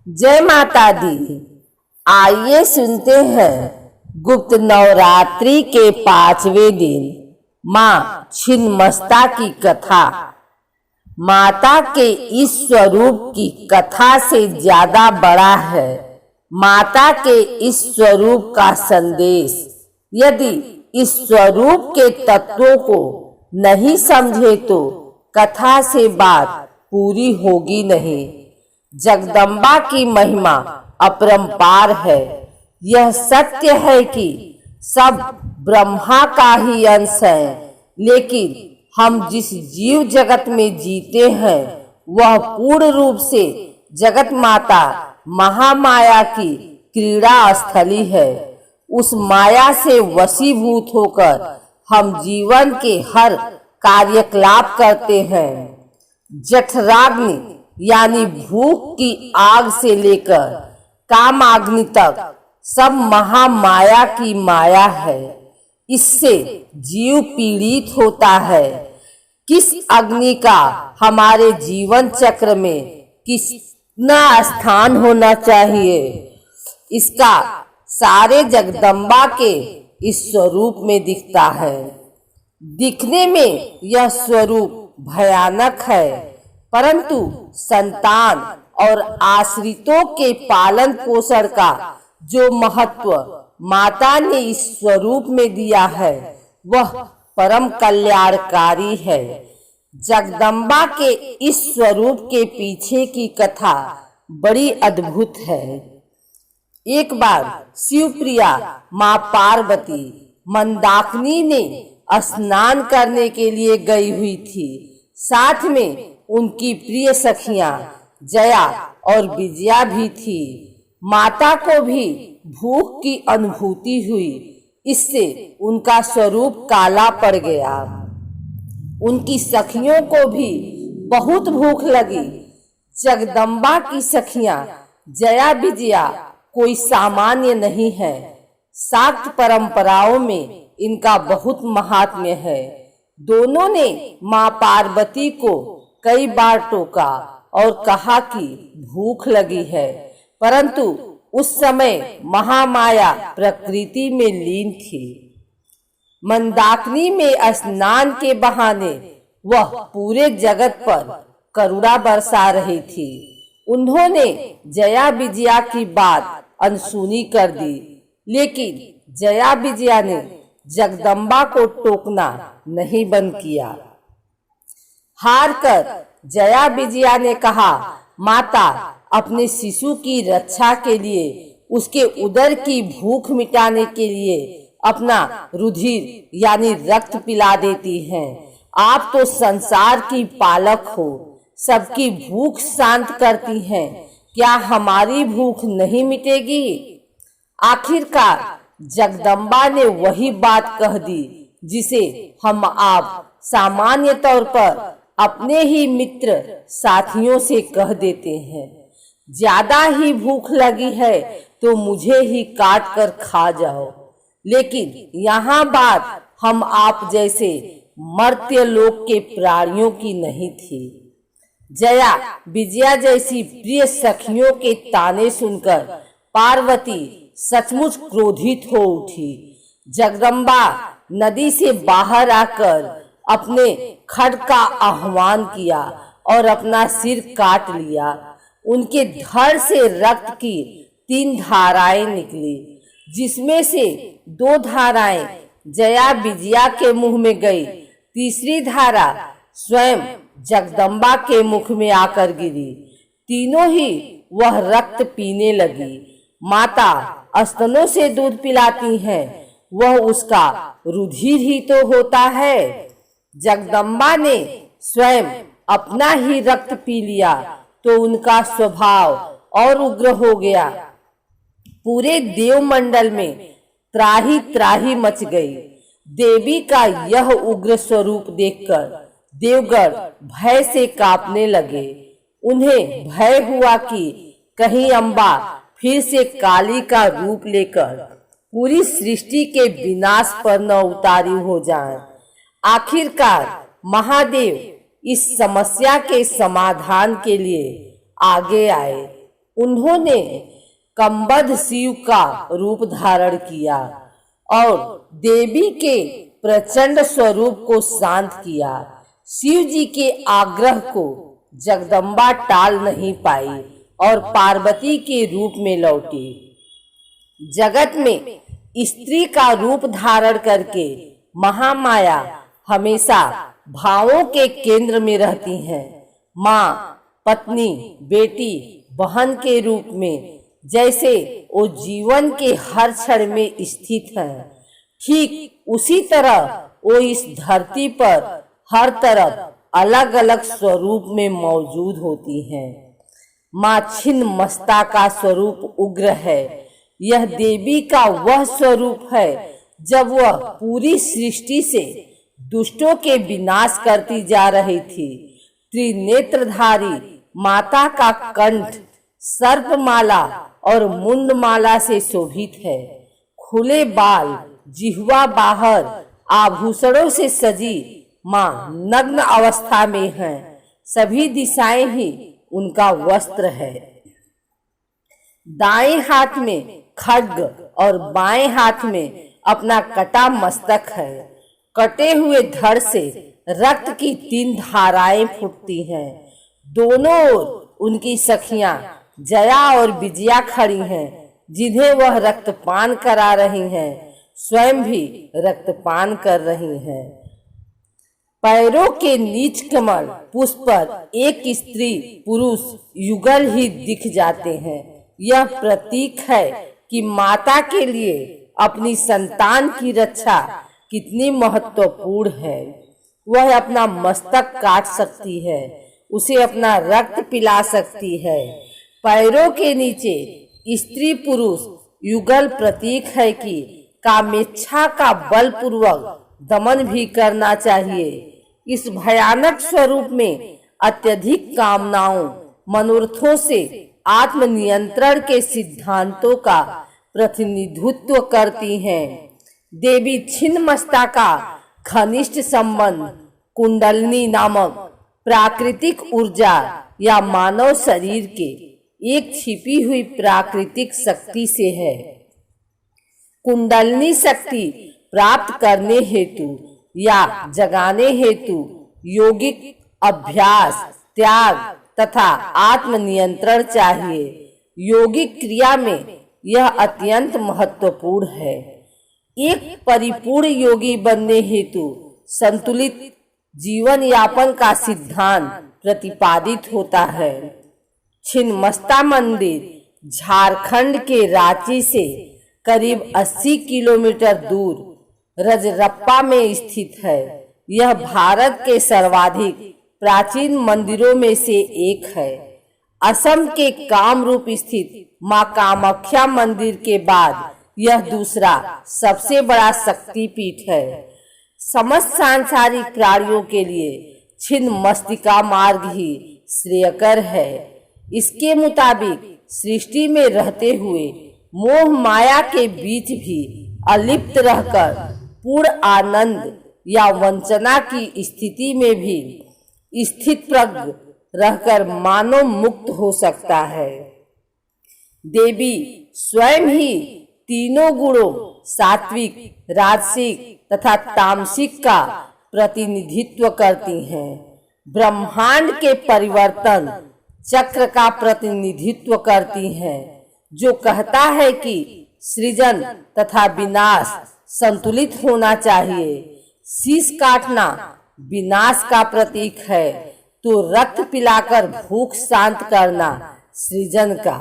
जय माता दी। आइए सुनते हैं गुप्त नवरात्रि के 5वें दिन माँ छिन्नमस्ता की कथा। माता के इस स्वरूप की कथा से ज्यादा बड़ा है माता के इस स्वरूप का संदेश। यदि इस स्वरूप के तत्वों को नहीं समझे तो कथा से बात पूरी होगी नहीं। जगदम्बा की महिमा अपरंपार है। यह सत्य है कि सब ब्रह्मा का ही अंश है, लेकिन हम जिस जीव जगत में जीते हैं वह पूर्ण रूप से जगत माता महामाया की क्रीड़ा स्थली है। उस माया से वशीभूत होकर हम जीवन के हर कार्यकलाप करते हैं। जठराग्नि यानी भूख की आग से लेकर कामाग्नि तक सब महामाया की माया है। इससे जीव पीड़ित होता है। किस अग्नि का हमारे जीवन चक्र में कितना स्थान होना चाहिए, इसका सारे जगदम्बा के इस स्वरूप में दिखता है। दिखने में यह स्वरूप भयानक है, परंतु संतान और आश्रितों के पालन पोषण का जो महत्व माता ने इस स्वरूप में दिया है वह परम कल्याणकारी है। जगदम्बा के इस स्वरूप के पीछे की कथा बड़ी अद्भुत है। एक बार शिवप्रिया माँ पार्वती मंदाकिनी ने स्नान करने के लिए गई हुई थी। साथ में उनकी प्रिय सखियां जया और विजया भी थी। माता को भी भूख की अनुभूति हुई। इससे उनका स्वरूप काला पड़ गया। उनकी सखियों को भी बहुत भूख लगी। जगदम्बा की सखियां जया विजया कोई सामान्य नहीं है। शाक्त परंपराओं में इनका बहुत महात्म्य है। दोनों ने माँ पार्वती को कई बार टोका और कहा कि भूख लगी है, परंतु उस समय महामाया प्रकृति में लीन थी। मंदाकिनी में स्नान के बहाने वह पूरे जगत पर करुणा बरसा रही थी। उन्होंने जया विजया की बात अनसुनी कर दी, लेकिन जया विजया ने जगदम्बा को टोकना नहीं बंद किया। हार कर जया विजया ने कहा, माता अपने शिशु की रक्षा के लिए, उसके उदर की भूख मिटाने के लिए अपना रुधिर यानी रक्त पिला देती हैं। आप तो संसार की पालक हो, सबकी भूख शांत करती हैं, क्या हमारी भूख नहीं मिटेगी? आखिरकार जगदम्बा ने वही बात कह दी जिसे हम आप सामान्य तौर पर अपने ही मित्र साथियों से कह देते हैं। ज्यादा ही भूख लगी है तो मुझे ही काट कर खा जाओ। लेकिन यहाँ बात हम आप जैसे मर्त्य लोक के प्राणियों की नहीं थी। जया विजया जैसी प्रिय सखियों के ताने सुनकर पार्वती सचमुच क्रोधित हो उठी। जगदम्बा नदी से बाहर आकर अपने खड्ग का आह्वान किया और अपना सिर काट लिया। उनके धड़ से रक्त की 3 धाराएं निकली, जिसमें से 2 धाराएं जया विजया के मुंह में गई। तीसरी धारा स्वयं जगदम्बा के मुख में आकर गिरी। तीनों ही वह रक्त पीने लगी। माता स्तनों से दूध पिलाती हैं, वह उसका रुधिर ही तो होता है। जगदम्बा ने स्वयं अपना ही रक्त पी लिया तो उनका स्वभाव और उग्र हो गया। पूरे देवमंडल में त्राही त्राही मच गई। देवी का यह उग्र स्वरूप देखकर देवगण भय से कांपने लगे। उन्हें भय हुआ कि कहीं अम्बा फिर से काली का रूप लेकर पूरी सृष्टि के विनाश पर न उतारी हो जाएं। आखिरकार महादेव इस समस्या के समाधान के लिए आगे आए। उन्होंने कंबद शिव का रूप धारण किया और देवी के प्रचंड स्वरूप को शांत किया। शिव जी के आग्रह को जगदम्बा टाल नहीं पाई और पार्वती के रूप में लौटी। जगत में स्त्री का रूप धारण करके महामाया हमेशा भावों के केंद्र में रहती हैं। माँ, पत्नी, बेटी, बहन के रूप में जैसे वो जीवन के हर क्षण में स्थित है, ठीक उसी तरह वो इस धरती पर हर तरफ अलग अलग स्वरूप में मौजूद होती हैं। माँ छिन्नमस्ता का स्वरूप उग्र है। यह देवी का वह स्वरूप है जब वह पूरी सृष्टि से दुष्टों के विनाश करती जा रही थी। त्रिनेत्रधारी माता का कंठ सर्पमाला और मुंडमाला से शोभित है। खुले बाल, जिह्वा बाहर आभूषणों से सजी माँ नग्न अवस्था में है। सभी दिशाएं ही उनका वस्त्र है। दाएं हाथ में खड्ग और बाएं हाथ में अपना कटा मस्तक है। कटे हुए धड़ से रक्त की 3 धाराएं फूटती हैं। दोनों ओर उनकी सखियां जया और विजया खड़ी हैं, जिन्हें वह रक्तपान करा रही हैं, स्वयं भी रक्तपान कर रही हैं। पैरों के नीच कमल पुष्प पर एक स्त्री पुरुष युगल ही दिख जाते हैं। यह प्रतीक है कि माता के लिए अपनी संतान की रक्षा कितनी महत्वपूर्ण है। वह अपना मस्तक काट सकती है, उसे अपना रक्त पिला सकती है। पैरों के नीचे स्त्री पुरुष युगल प्रतीक है कि कामेच्छा का बलपूर्वक दमन भी करना चाहिए। इस भयानक स्वरूप में अत्यधिक कामनाओं, मनोरथों से आत्मनियंत्रण के सिद्धांतों का प्रतिनिधित्व करती हैं। देवी छिन्नमस्ता का घनिष्ठ संबंध कुंडलिनी नामक प्राकृतिक ऊर्जा या मानव शरीर के एक छिपी हुई प्राकृतिक शक्ति से है। कुंडलिनी शक्ति प्राप्त करने हेतु या जगाने हेतु योगिक अभ्यास, त्याग तथा आत्मनियंत्रण चाहिए। योगिक क्रिया में यह अत्यंत महत्वपूर्ण है। एक परिपूर्ण योगी बनने हेतु संतुलित जीवन यापन का सिद्धांत प्रतिपादित होता है। छिन्नमस्ता मंदिर झारखंड के रांची से करीब 80 किलोमीटर दूर रजरप्पा में स्थित है। यह भारत के सर्वाधिक प्राचीन मंदिरों में से एक है। असम के कामरूप स्थित मां कामाख्या मंदिर के बाद यह दूसरा सबसे बड़ा शक्तिपीठ है। समस्त सांसारिक प्राणियों के लिए छिन्नमस्तिका मार्ग ही श्रेयकर है। इसके मुताबिक सृष्टि में रहते हुए मोह माया के बीच भी अलिप्त रहकर पूर्ण आनंद या वंचना की स्थिति में भी स्थित प्रज्ञ रहकर मानव मुक्त हो सकता है। देवी स्वयं ही तीनों गुणों सात्विक, राजसिक तथा तामसिक का प्रतिनिधित्व करती हैं। ब्रह्मांड के परिवर्तन चक्र का प्रतिनिधित्व करती हैं, जो कहता है कि सृजन तथा विनाश संतुलित होना चाहिए। शीश काटना विनाश का प्रतीक है, तो रक्त पिलाकर भूख शांत करना सृजन का।